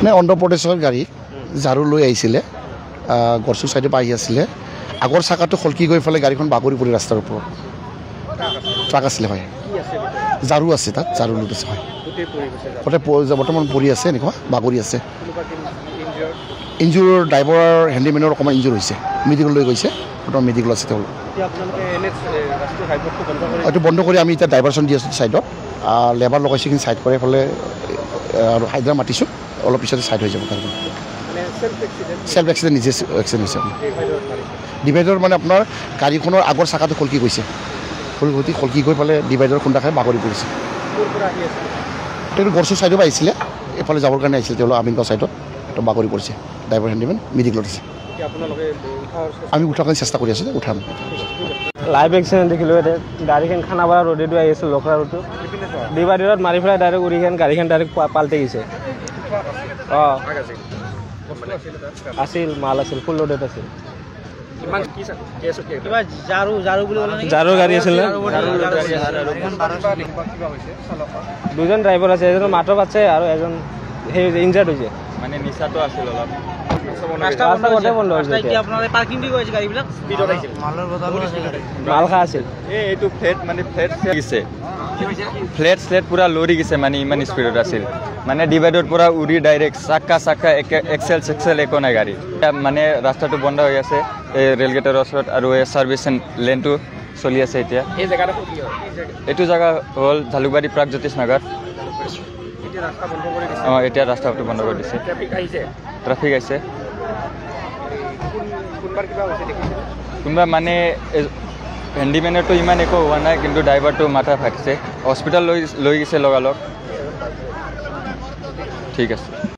নাই অন্ধ্ৰপ্ৰদেশৰ গাড়ী ঝাৰু লৈ আহিছিলে গড়চুক চাইডৰ পৰা আহি আছিলে আগৰ চাকাটো খলকি গৈ পেলাই গাড়ীখন বাগৰি পৰি ৰাস্তাৰ ওপৰত ট্ৰাক আছিলে হয় ঝাৰু আছে তাত ঝাৰু লোট আছে হয় গোটেই বৰ্তমান পৰি আছে এনেকুৱা বাগৰি আছে ইঞ্জুৰ ড্ৰাইভাৰ হেণ্ডিমেনৰ অকণমান ইঞ্জুৰ হৈছে মেডিকেল লৈ গৈছে বৰ্তমান মেডিকেল আছে তেওঁলোক এইটো বন্ধ কৰি আমি এতিয়া ডাইভাৰশ্যন দি আছোঁ ছাইডত লেবাৰ লগাইছোঁ কিন্তু ছাইড কৰি ফালে আৰু হাইড্ৰা মাতিছোঁ অলপ পিছতে ছাইড হৈ যাব গাড়ীখন চেল্ফ এক্সিডেণ্ট নিজে এক্সিডেণ্ট হৈছে ডিভাইডৰ মানে আপোনাৰ গাড়ীখনৰ আগৰ চাকাটো খলকি গৈছে খলকি গৈ পেলাই ডিভাইডৰ খুন্দা খাই বাগৰি পৰিছে তেওঁ গড়চুক ছাইডৰ পৰা আহিছিলে এইফালে যাবৰ কাৰণে আহিছিলে তেওঁলোক আমিনগাঁও ছাইডত তো বাগৰি পৰিছে ড্ৰাইভাৰ হেণ্ডিমেন মেডিকেলত আছে আমি উঠাৰ কাৰণে চেষ্টা কৰি আছোঁ উঠাম লাইভ এক্সিডেণ্ট দেখিলোঁ এতিয়া গাড়ীখন খানাপাৰা ৰোডেদি আহি আছিল লখৰা ৰোডটো ডিভাইডাৰত মাৰি পেলাই ডাইৰেক্ট উৰিখন গাড়ীখন ডাইৰেক্ট পাল্টি গৈছে অঁ আছিল মাল আছিল ফুল লোডেড আছিল ঝাৰু গাড়ী আছিল দুজন ড্ৰাইভাৰ আছে এজনৰ মাত্ৰ পাচ্ছে আৰু এজন সেই ইনজাৰ্ড হৈছে মানে নিচাটো আছিল অলপ মাল খা আছিল এইটো ফ্লেট মানে ফ্লেট স্লেট পুৰা লৰি গৈছে মানে ইমান স্পীডত আছিল মানে ডিভাইডৰ পৰা উৰি ডাইৰেক্ট চাক্কা এক্সেল একো নাই গাড়ী মানে ৰাস্তাটো বন্ধ হৈ আছে এই ৰেলগেটৰ ওচৰত আৰু এই ছাৰ্ভিচ লেনটো চলি আছে এতিয়া এইটো জেগা হ'ল জালুকবাৰী প্ৰাগজ্যোতিষ নগৰ অঁ এতিয়া ৰাস্তাটো বন্ধ কৰি দিছে ট্ৰাফিক আহিছে কোনোবা মানে হেণ্ডিমেনৰটো ইমান একো হোৱা নাই কিন্তু ড্ৰাইভাৰটো মাথা ফাটিছে হস্পিটেল লৈ গৈছে লগালগ ঠিক আছে